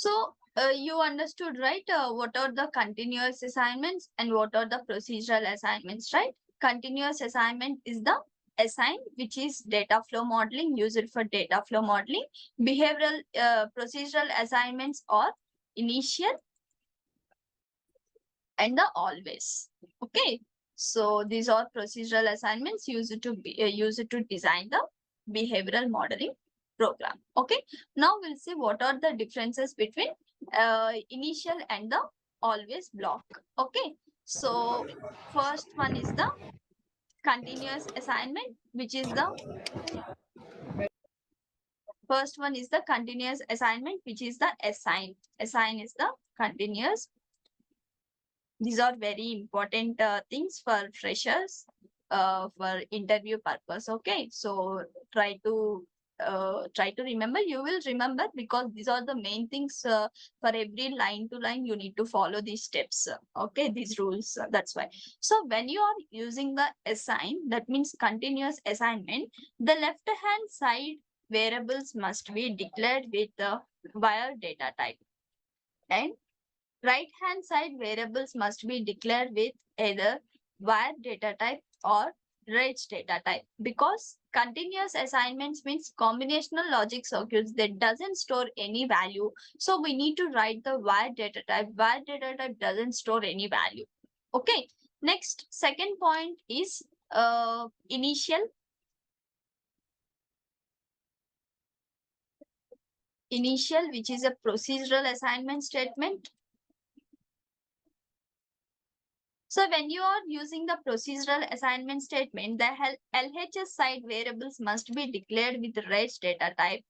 So you understood, right? What are the continuous assignments and what are the procedural assignments, right? Continuous assignment is the assign, which is data flow modeling, use it for data flow modeling. Behavioral procedural assignments are initial and the always. Okay. So these are procedural assignments used to design the behavioral modeling program. Okay. Now we'll see what are the differences between initial and the always block. Okay. So first one is the continuous assignment, which is the first one is the continuous assignment, which is the assign. Assign is the continuous. These are very important things for freshers for interview purpose. Okay, so try to remember. You will remember because these are the main things for every line to line. You need to follow these steps. Okay, these rules. That's why. So when you are using the assign, that means continuous assignment, the left hand side variables must be declared with the wire data type, and right hand side variables must be declared with either var data type or range data type, because continuous assignments means combinational logic circuits that doesn't store any value. So we need to write the var data type. Var data type doesn't store any value. Okay. Next, second point is initial. Initial, which is a procedural assignment statement. So when you are using the procedural assignment statement, the LHS side variables must be declared with range data type,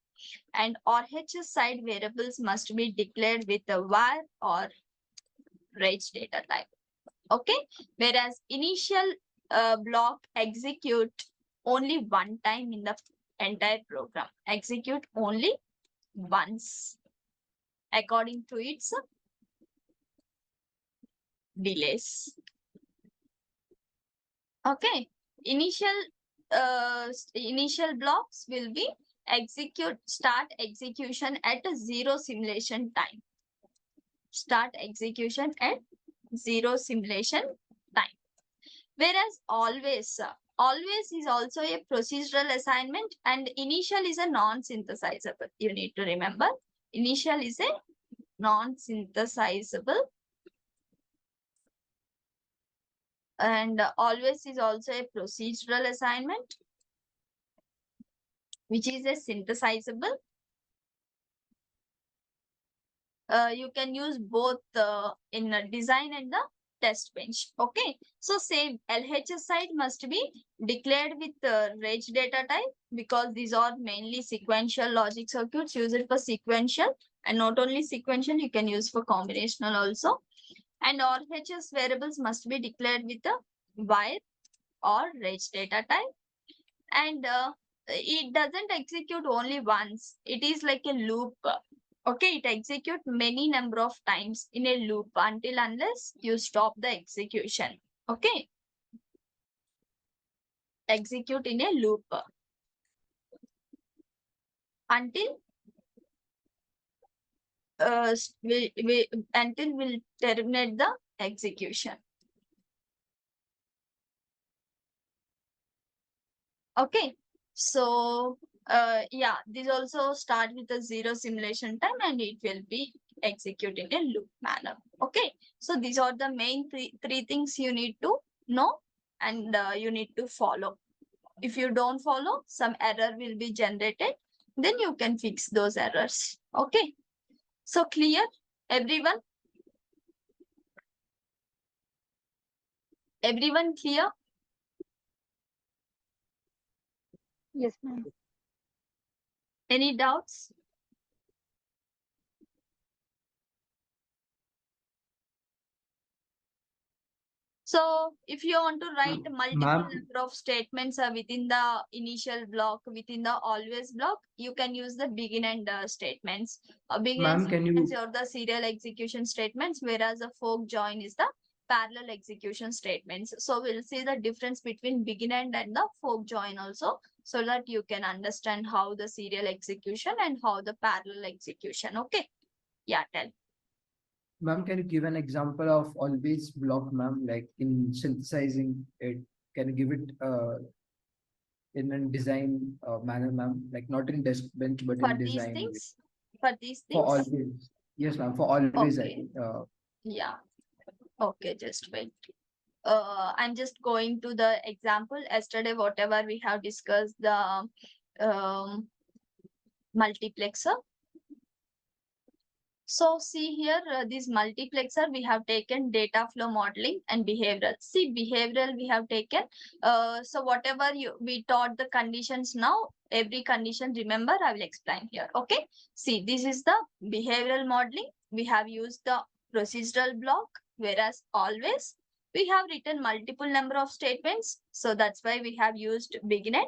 and RHS side variables must be declared with the var or range data type. Okay. Whereas initial block execute only one time in the entire program. Execute only once according to its delays. Okay. Initial blocks will be start execution at a zero simulation time. Start execution at zero simulation time. Whereas always is also a procedural assignment, and initial is a non-synthesizable. You need to remember, initial is a non-synthesizable, and always is also a procedural assignment, which is a synthesizable. You can use both in a design and the test bench. Okay. So same LHS side must be declared with range data type, because these are mainly sequential logic circuits used for sequential, and not only sequential, you can use for combinational also. And RHS variables must be declared with the wire or range data type. And it doesn't execute only once. It is like a loop. Okay, it execute many number of times in a loop until unless you stop the execution. Okay, execute in a loop until until we'll terminate the execution. Okay, so yeah, this also start with a zero simulation time and it will be executed in a loop manner. Okay, so these are the main three things you need to know, and you need to follow. If you don't follow, some error will be generated, then you can fix those errors. Okay, so clear, everyone? Everyone clear? Yes, ma'am. Any doubts? So if you want to write multiple number of statements within the initial block, within the always block, you can use the begin and statements. Begin and statements are the serial execution statements, whereas the fork join is the parallel execution statements. So we'll see the difference between begin and the fork join also, so that you can understand how the serial execution and how the parallel execution. Okay. Yeah, tell. Ma'am, can you give an example of always block, ma'am, like in synthesizing it? Can you give it in a design manner, ma'am? Like not in desk bench, but For in these design way. things, for these For things. always. Yes, ma'am. For always, Okay. uh, Yeah. Okay, just wait. I'm just going to the example. Yesterday, whatever we have discussed, the multiplexer. So see here, this multiplexer, we have taken data flow modeling and behavioral. See, behavioral we have taken. So whatever we taught the conditions now, every condition, remember, I will explain here. Okay. See, this is the behavioral modeling. We have used the procedural block, whereas always we have written multiple number of statements. So that's why we have used begin end.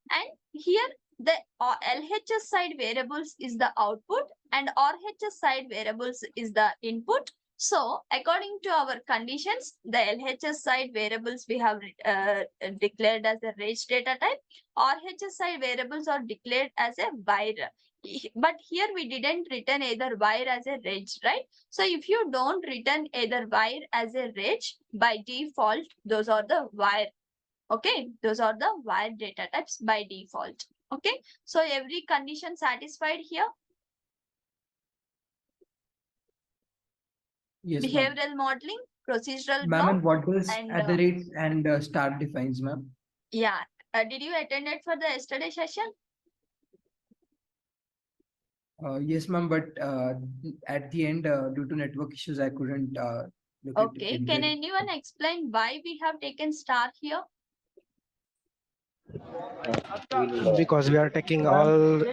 And here the LHS side variables is the output and RHS side variables is the input. So according to our conditions, the LHS side variables we have declared as a range data type. RHS side variables are declared as a wire. But here we didn't return either wire as a range, right? So if you don't return either wire as a range, by default, those are the wire. Okay, those are the wire data types by default. Okay, so every condition satisfied here. yes, ma'am. Behavioral modeling, procedural Ma'am, block, and what does and at the rate and star defines, ma'am? yeah. Did you attend it for the yesterday session? Yes, ma'am, but at the end, due to network issues, I couldn't look at it Okay, in can the. anyone explain why we have taken star here? Because we are taking all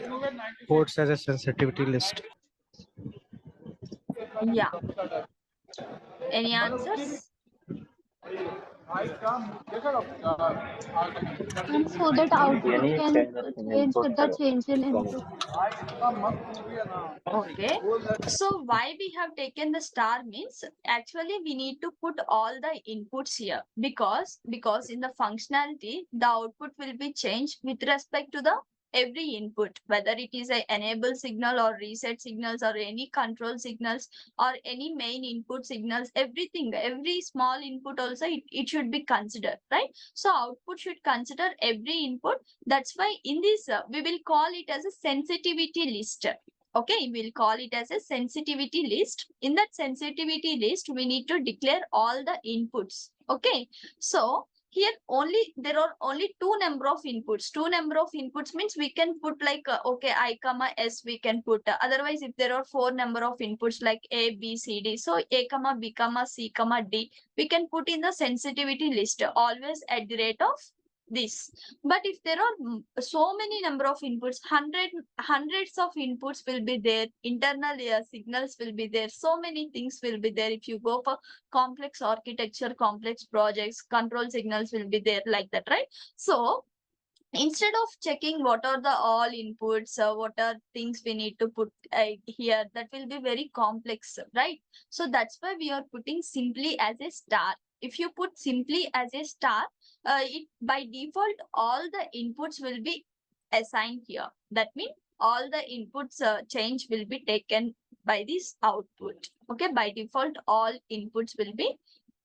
ports as a sensitivity list. Yeah. Any answers? And so that output Any can changes in change input with the change in from input. Okay. So why we have taken the star means actually we need to put all the inputs here because in the functionality the output will be changed with respect to the every input, whether it is a enable signal or reset signals or any control signals or any main input signals, everything, every small input also it should be considered, right? So output should consider every input. That's why in this we will call it as a sensitivity list. Okay, we'll call it as a sensitivity list. In that sensitivity list, we need to declare all the inputs. Okay, so here only there are only two number of inputs. Two number of inputs means we can put like okay, I comma s we can put. Otherwise, if there are four number of inputs like a b c d, so a comma b comma c comma d, we can put in the sensitivity list always at the rate of this. But if there are so many number of inputs, hundreds of inputs will be there, internal signals will be there, so many things will be there. If you go for complex architecture, complex projects, control signals will be there like that, right? So instead of checking what are the all inputs, what are things we need to put here, that will be very complex, right? So that's why we are putting simply as a star. If you put simply as a star, it by default all the inputs will be assigned here. That means all the inputs change will be taken by this output. Okay, by default all inputs will be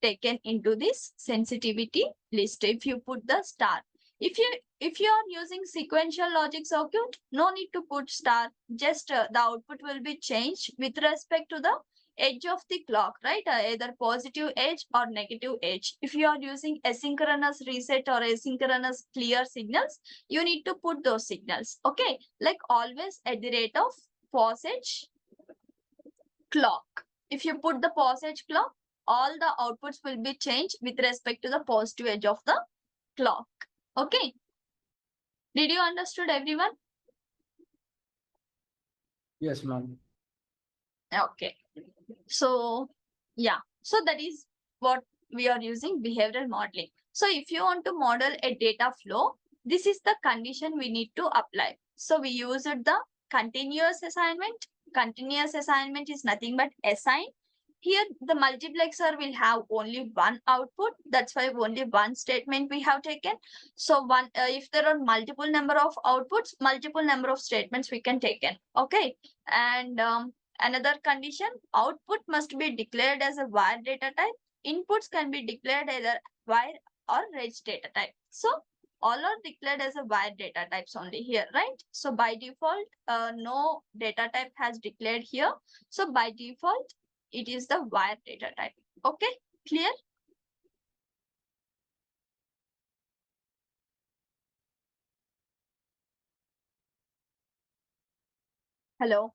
taken into this sensitivity list if you put the star. If you are using sequential logic circuit, no need to put star. Just the output will be changed with respect to the edge of the clock, right? Either positive edge or negative edge. If you are using asynchronous reset or asynchronous clear signals, you need to put those signals. Okay, like always at the rate of passage clock. If you put the passage clock, all the outputs will be changed with respect to the positive edge of the clock. Okay. Did you understood everyone? Yes, ma'am. Okay. So yeah, so that is what we are using behavioral modeling. So if you want to model a data flow, this is the condition we need to apply. So we used the continuous assignment. Continuous assignment is nothing but assign. Here the multiplexer will have only one output. That's why only one statement we have taken. So one if there are multiple number of outputs, multiple number of statements we can take in. Okay. And Another condition, output must be declared as a wire data type. Inputs can be declared either wire or reg data type. So all are declared as a wire data types only here, right? So by default, no data type has declared here. So by default, it is the wire data type. Okay, clear? Hello.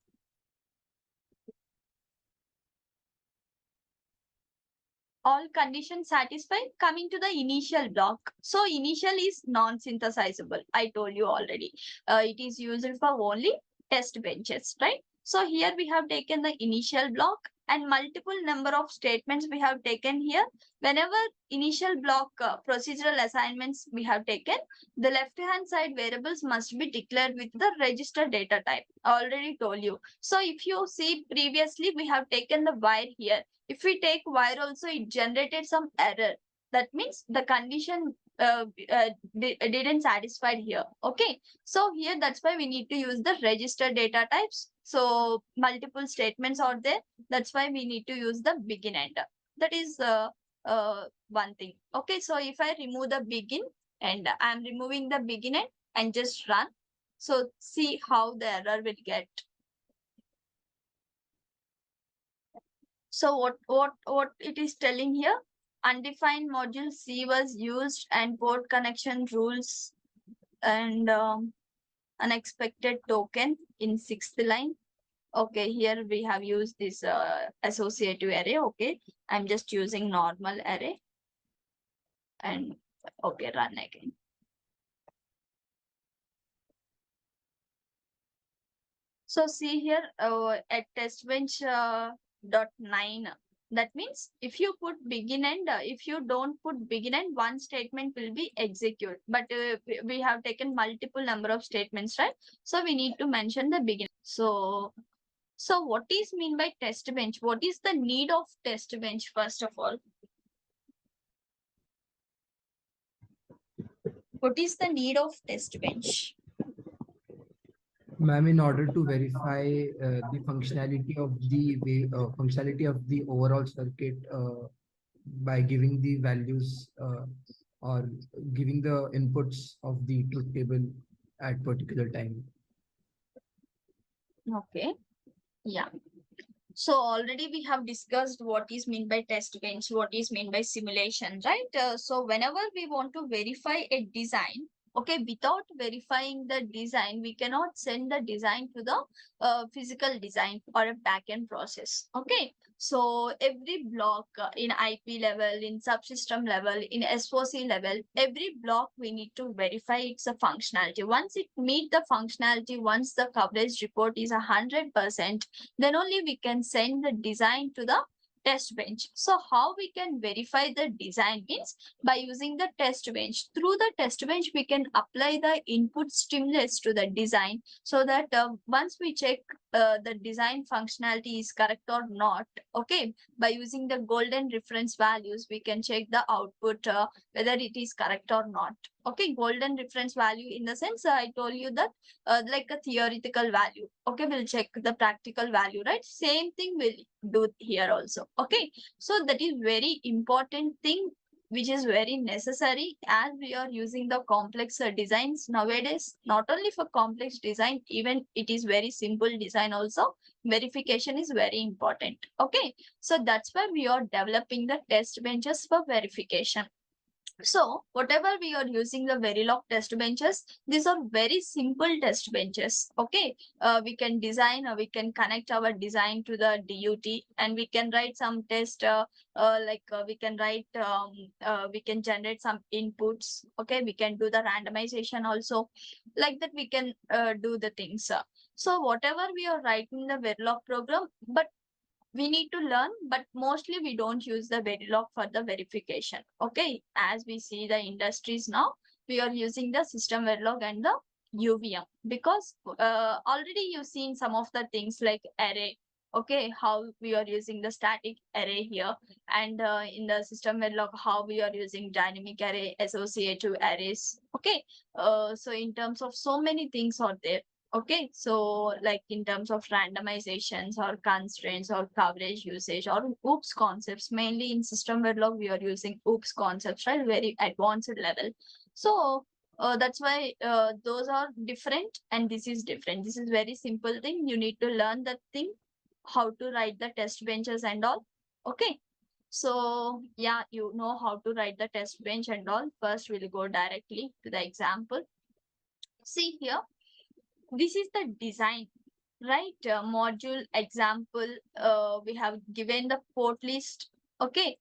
All conditions satisfied. Coming to the initial block. So initial is non-synthesizable. I told you already. It is used for only test benches, right? So here we have taken the initial block and multiple number of statements we have taken here. Whenever initial block procedural assignments we have taken, the left hand side variables must be declared with the register data type. I already told you. So if you see previously we have taken the wire here. If we take wire also, it generated some error. That means the condition didn't satisfied here. Okay. So here that's why we need to use the register data types. So multiple statements are there. That's why we need to use the begin end. That is one thing. Okay. So if I remove the begin and I'm removing the begin end and just run. So see how the error will get. So what it is telling here? Undefined module C was used and port connection rules and unexpected token in sixth line. Okay, here we have used this associative array. Okay, I'm just using normal array and okay, run again. So see here at testbench dot 9. That means if you put begin end, if you don't put begin end, one statement will be executed. But we have taken multiple number of statements, right? So we need to mention the begin. So what is mean by test bench? What is the need of test bench first of all? What is the need of test bench? Ma'am, in order to verify the functionality of the overall circuit by giving the values or giving the inputs of the truth table at particular time. Okay. Yeah. So already we have discussed what is meant by test bench, what is meant by simulation, right? So whenever we want to verify a design, okay, without verifying the design, we cannot send the design to the physical design or a backend process. Okay. So every block in IP level, in subsystem level, in SOC level, every block we need to verify its a functionality. Once it meet the functionality, once the coverage report is 100%, then only we can send the design to the test bench. So how we can verify the design means by using the test bench. Through the test bench, we can apply the input stimulus to the design so that once we check the design functionality is correct or not, okay, by using the golden reference values, we can check the output whether it is correct or not. Okay, golden reference value in the sense I told you that like a theoretical value. Okay, we'll check the practical value, right? Same thing we'll do here also. Okay, so that is very important thing which is very necessary as we are using the complex designs nowadays. Not only for complex design, even it is very simple design also, verification is very important. Okay, so that's why we are developing the test benches for verification. So whatever we are using the Verilog test benches, these are very simple test benches. Okay, we can design, we can connect our design to the DUT, and we can write some test. We can write, we can generate some inputs. Okay, we can do the randomization also. Like that, we can do the things. So whatever we are writing in the Verilog program, but we need to learn, but mostly we don't use the Verilog for the verification. Okay, as we see the industries now, we are using the system Verilog and the UVM because already you've seen some of the things like array. Okay, how we are using the static array here, and in the system Verilog, how we are using dynamic array, associative arrays. Okay, so in terms of so many things are there. Okay, so like in terms of randomizations or constraints or coverage usage or OOPS concepts, mainly in system Verilog, we are using OOPS concepts, right? Very advanced level. So that's why those are different and this is different. This is very simple thing. You need to learn that thing, how to write the test benches and all. Okay. So yeah, you know how to write the test bench and all. First, we'll go directly to the example. See here, this is the design, right? Module example, we have given the port list. Okay,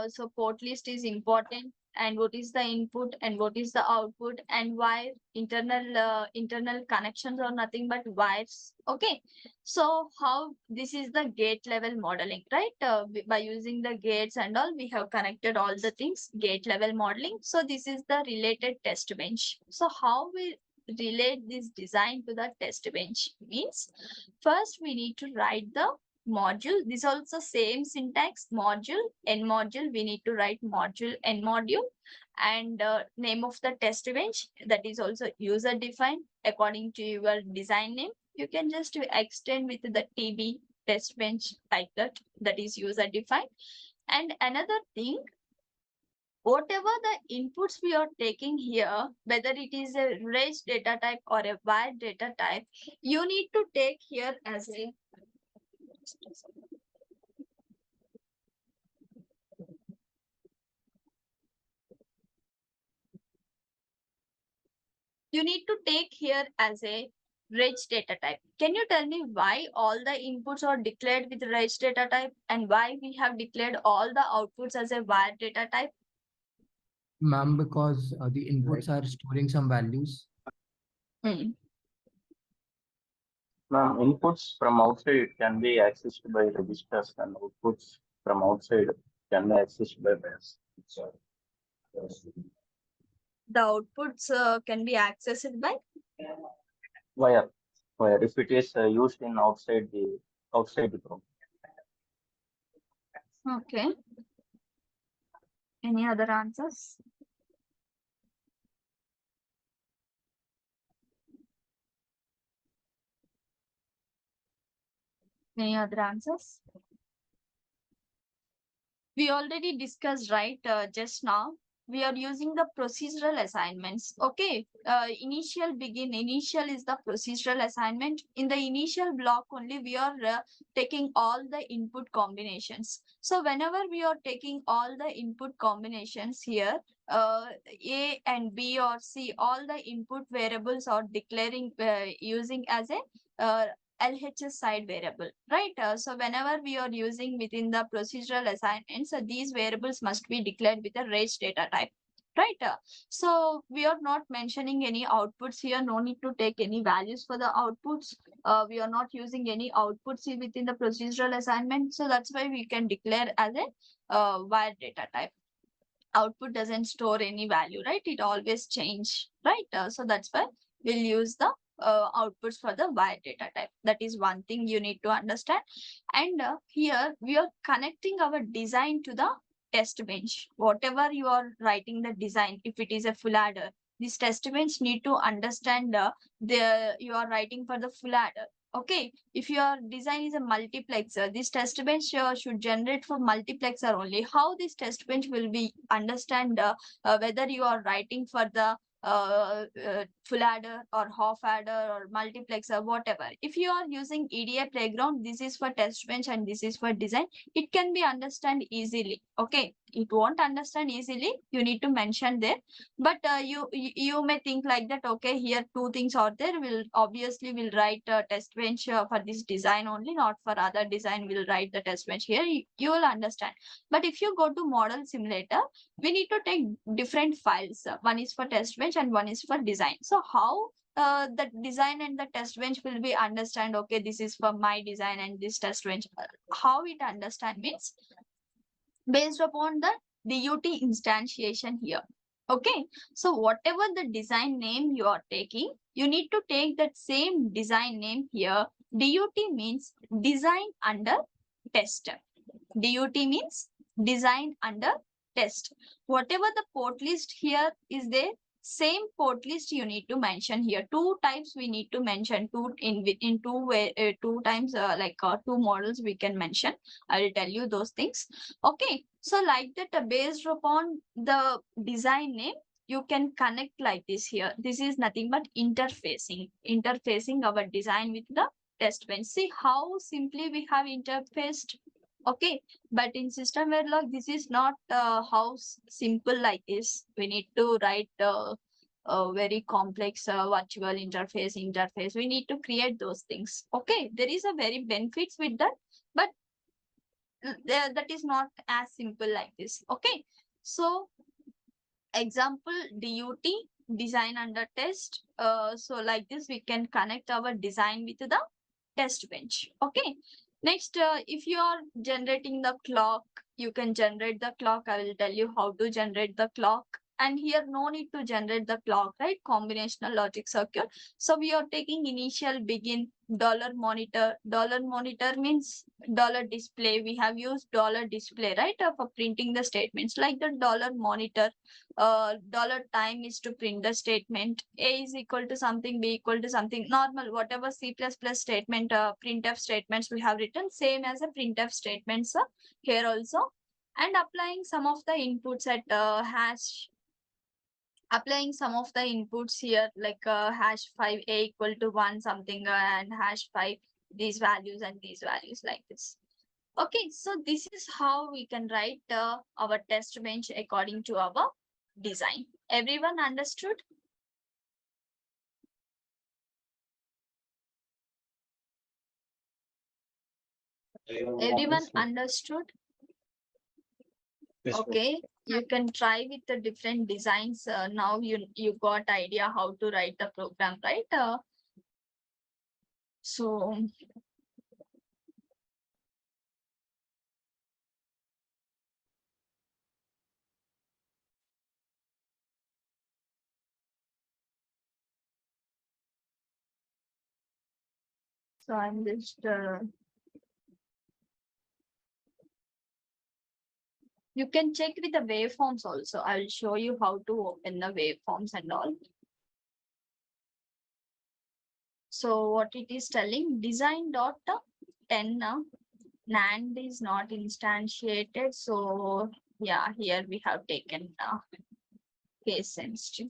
so port list is important, and what is the input and what is the output, and why internal connections are nothing but wires. Okay, so how this is the gate level modeling, right? By using the gates and all, we have connected all the things, gate level modeling. So this is the related test bench. So how we relate this design to the test bench means, first we need to write the module. This also same syntax, module n module, we need to write module n module, and name of the test bench, that is also user defined according to your design name. You can just extend with the tb test bench like that, that is user defined. And another thing, whatever the inputs we are taking here, whether it is a range data type or a wide data type, you need to take here as a you need to take here as a rich data type. Can you tell me why all the inputs are declared with rich data type and why we have declared all the outputs as a wide data type? Ma'am, because the inputs are storing some values. Hmm. Ma'am, inputs from outside can be accessed by registers and outputs from outside can be accessed by bus. The outputs can be accessed by Wire, wire. If it is used in outside the program. okay. Any other answers? Any other answers? We already discussed, right? Just now, we are using the procedural assignments. Okay. Initial is the procedural assignment. In the initial block only, we are taking all the input combinations. So whenever we are taking all the input combinations here, A and B or C, all the input variables are declaring using as a LHS side variable, right? So whenever we are using within the procedural assignments, these variables must be declared with a range data type, right? So we are not mentioning any outputs here. No need to take any values for the outputs. We are not using any outputs within the procedural assignment. So that's why we can declare as a wire data type. Output doesn't store any value, right? It always change, right? So that's why we'll use the outputs for the wire data type. That is one thing you need to understand. And here we are connecting our design to the test bench. Whatever you are writing the design, if it is a full adder, these test bench need to understand you are writing for the full adder. Okay, if your design is a multiplexer, this test bench should generate for multiplexer only. How this test bench will be understand whether you are writing for the full adder or half adder or multiplexer, whatever. If you are using EDA playground, this is for test bench and this is for design. It can be understand easily. Okay, it won't understand easily. You need to mention there, but you may think like that. Okay, here two things are there. Will obviously will write test bench for this design only, not for other design. Will write the test bench here. You will understand. But if you go to model simulator, we need to take different files. One is for test bench and one is for design. So how the design and the test bench will be understand, okay, this is for my design and this test bench. How it understand means based upon the DUT instantiation here. Okay, so whatever the design name you are taking, you need to take that same design name here. DUT means design under test. DUT means design under test. Whatever the port list here is there, same port list you need to mention here. Two types we need to mention, in two way, two times, two models we can mention. I will tell you those things. Okay, so like that, based upon the design name, you can connect like this here. This is nothing but interfacing our design with the test bench. See how simply we have interfaced. Okay, but in system Verilog, this is not simple like this. We need to write a very complex virtual interface. We need to create those things. Okay, there is a very benefits with that, but that is not as simple like this. Okay, so example DUT, design under test. So like this, we can connect our design with the test bench. Okay, next, if you are generating the clock, you can generate the clock. I will tell you how to generate the clock. And here no need to generate the clock, right? Combinational logic circuit. So we are taking initial, begin, $monitor. $monitor means $display. We have used $display, right, for printing the statements. Like the $monitor, $time is to print the statement. A is equal to something, B equal to something. Normal, whatever C++ statement, printf statements we have written, same as a printf statements here also. And applying some of the inputs at hash, applying some of the inputs here, like hash 5 A equal to 1 something, and hash 5 these values and these values, like this. Okay, so this is how we can write our test bench according to our design. Everyone understood? Everyone understood? Okay, you can try with the different designs. Now you got idea how to write the program, right? So I'm just you can check with the waveforms also. I will show you how to open the waveforms and all. So what it is telling, design dot 10 NAND is not instantiated. So yeah, here we have taken case sensitive.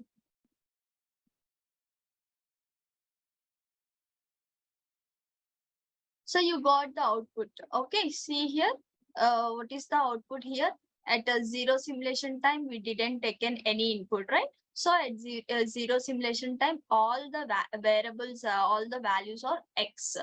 So you got the output. Okay, see here. What is the output here? At a zero simulation time, we didn't taken any input, right? So at zero simulation time, all the variables, all the values are X.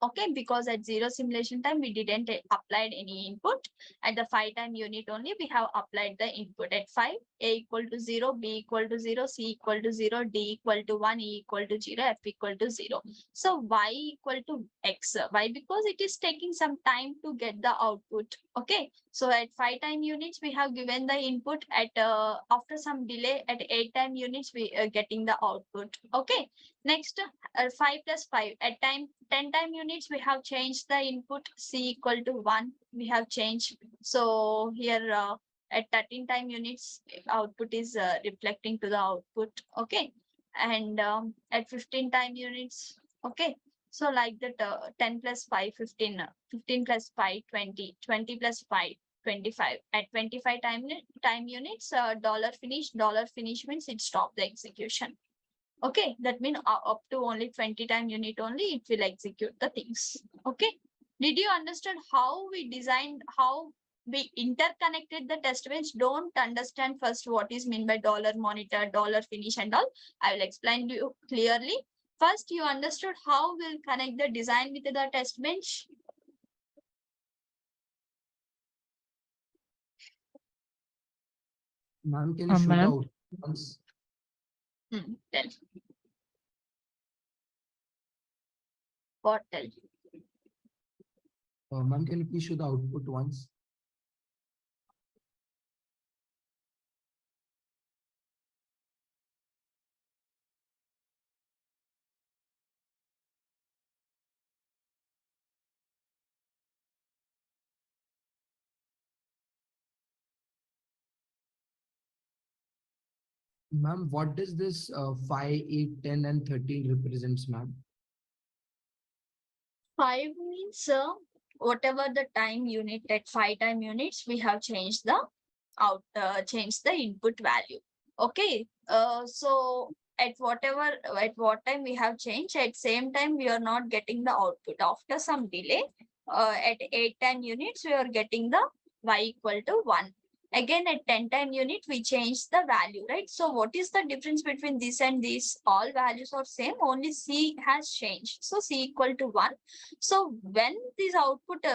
Okay, because at zero simulation time, we didn't applied any input. At the 5 time unit only, we have applied the input. At 5, A equal to 0, B equal to 0, C equal to 0, D equal to 1, E equal to 0, F equal to 0. So Y equal to X. Why? Because it is taking some time to get the output. Okay, so at 5 time units, we have given the input. At after some delay, at 8 time units, we are getting the output. Okay, next, 5 plus 5 at 10 time units, we have changed the input. C equal to 1 we have changed. So here at 13 time units, output is reflecting to the output. Okay, and at 15 time units. Okay, so like that, 10 plus 5 15, 15 plus 5 20, 20 plus 5 25. At 25 time units, dollar finish means it stop the execution. Okay, that means up to only 20 time unit only it will execute the things. Okay, did you understand how we designed, how we interconnected the test bench? Don't understand first what is mean by dollar monitor, dollar finish and all. I will explain to you clearly. First, you understood how we'll connect the design with the test bench. Ma'am, can you show the Ma'am. output once? Tell. What tell? Ma'am, can you please show the output once? Ma'am, what does this 5, 8, 10, and 13 represents, ma'am? 5 means whatever the time unit at 5 time units, we have changed the changed the input value. Okay. So at what time we have changed, at same time we are not getting the output. After some delay, at 8 time units, we are getting the y equal to 1. Again, at 10 time unit, we change the value, right? So what is the difference between this and this? All values are same, only C has changed. So C equal to 1. So when these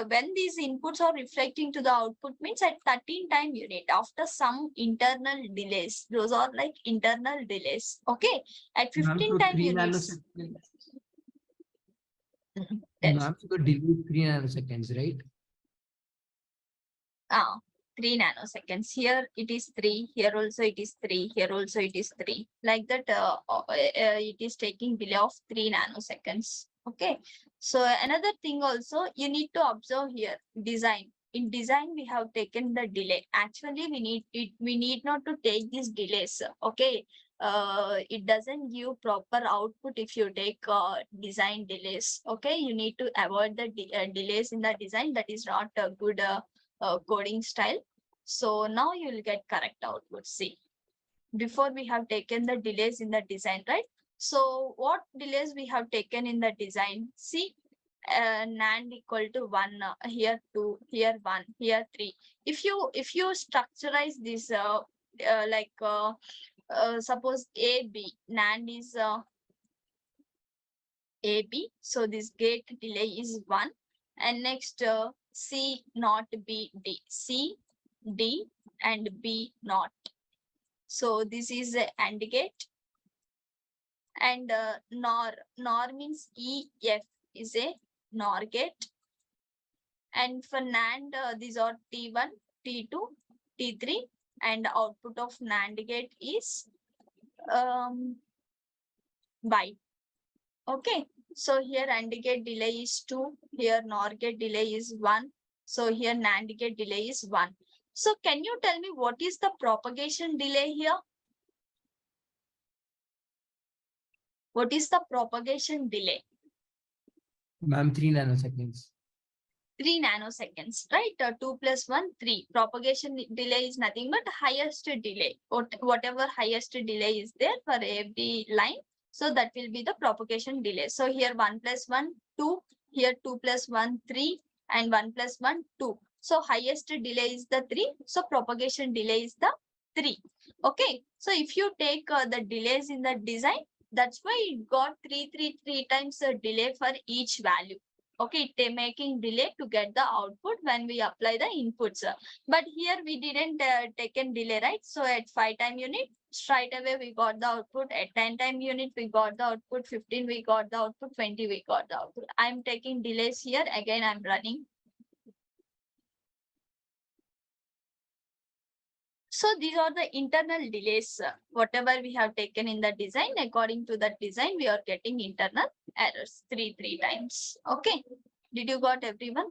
when these inputs are reflecting to the output means at 13 time unit, after some internal delays, those are like internal delays. Okay. At Ma'am, 15 so time 3 units. nanoseconds. Yes. Ma'am, so the delay is 3 nanoseconds, right? 3 nanoseconds. Here it is 3, here also it is 3, here also it is 3. Like that, it is taking delay of 3 nanoseconds. Okay. So another thing also you need to observe here, design. In design, we have taken the delay. Actually, we need not to take these delays. Okay. It doesn't give proper output if you take design delays. Okay. You need to avoid the delays in the design. That is not a good coding style. So now you will get correct output. See, before we have taken the delays in the design, right? So what delays we have taken in the design? See, NAND equal to 1, here 2, here 1, here 3. If you structurize this suppose AB, NAND is AB, so this gate delay is 1. And next C not B D, C D and B not. So this is a AND gate. And NOR means EF is a NOR gate. And for NAND, these are T1, T2, T3, and output of NAND gate is byte. Okay. So here AND gate delay is 2, here NOR gate delay is 1. So here NAND gate delay is 1. So can you tell me what is the propagation delay here? What is the propagation delay? Ma'am, 3 nanoseconds. 3 nanoseconds, right? 2 plus 1, 3. Propagation delay is nothing but highest delay. Whatever highest delay is there for every line, so that will be the propagation delay. So here 1 plus 1, 2. Here 2 plus 1, 3. And 1 plus 1, 2. So highest delay is the 3. So propagation delay is the 3. Okay. So if you take the delays in the design, that's why it got 3 times delay for each value. Okay, making delay to get the output when we apply the inputs. But here we didn't taken delay, right? So at 5 time unit, straight away we got the output. At 10 time unit, we got the output. 15, we got the output. 20, we got the output. I'm taking delays here. Again, I'm running. So these are the internal delays. Whatever we have taken in the design, according to that design, we are getting internal errors three times. Okay. Did you got everyone?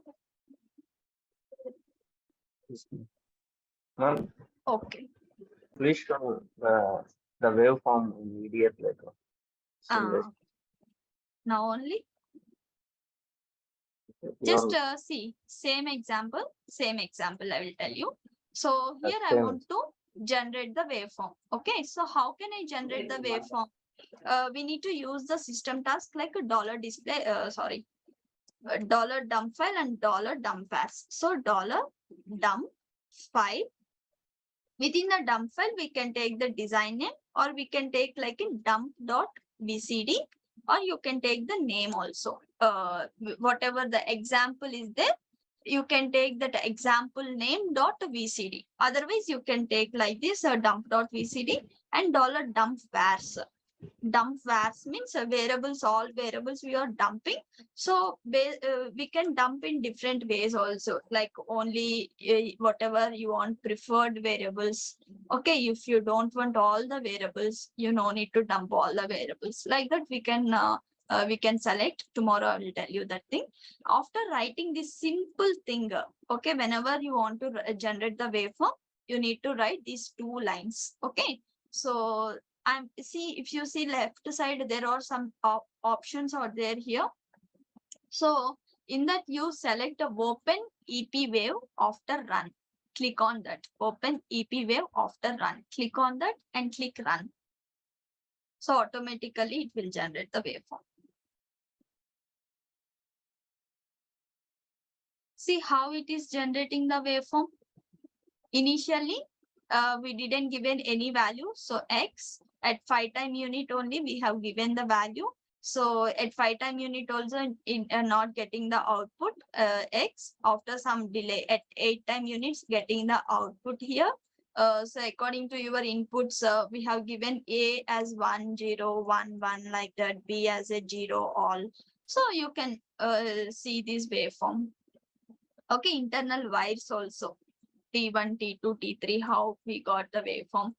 Ma'am, Okay. please show the waveform immediate later. Now only just see same example I will tell you. So here I want to generate the waveform. Okay, so how can I generate the waveform? We need to use the system task like a dollar display dollar dump file and dollar dump pass. So dollar dump file, within the dump file we can take the design name, or we can take like in dump.bcd, or you can take the name also. Whatever the example is there, you can take that example name .vcd. Otherwise, you can take like this dump.vcd and dollar dump vars. Dump vars means variables, all variables we are dumping. So we can dump in different ways also, like only whatever you want preferred variables. Okay, if you don't want all the variables, you no need to dump all the variables. Like that, we can select. Tomorrow I will tell you that thing. After writing this simple thing, okay, whenever you want to generate the waveform, you need to write these 2 lines. Okay. So I'm see, if you see left side, there are some options are there here. So in that you select a open EP wave after run. Click on that. Open EP wave after run. Click on that and click run. So automatically it will generate the waveform. See how it is generating the waveform. Initially, we didn't given any value. So X at 5 time unit only we have given the value. So at 5 time unit also in not getting the output X, after some delay at 8 time units getting the output here. So according to your inputs, we have given A as 1 0 1 1 like that, B as a 0 all. So you can see this waveform. Okay, internal wires also. T1, T2, T3, how we got the waveform.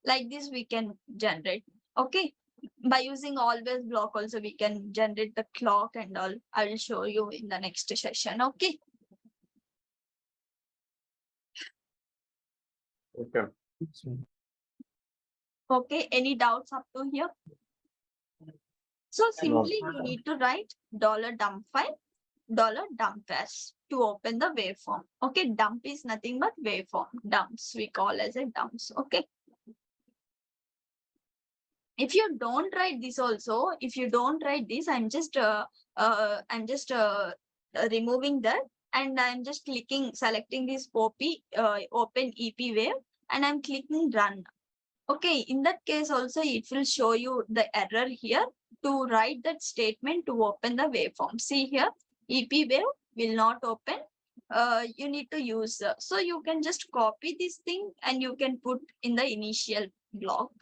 Like this we can generate. Okay. By using always block also we can generate the clock and all. I will show you in the next session. Okay. Okay. Okay. Any doubts up to here? So simply you need to write $dump file, $dump as to open the waveform. Okay. Dump is nothing but waveform. Dumps we call as a dumps. Okay. If you don't write this also, if you don't write this, I'm just removing that, and I'm just selecting this open EP wave, and I'm clicking run. Okay, in that case also it will show you the error here to write that statement to open the waveform. See here, EP wave will not open. You need to use, so you can just copy this thing and you can put in the initial block.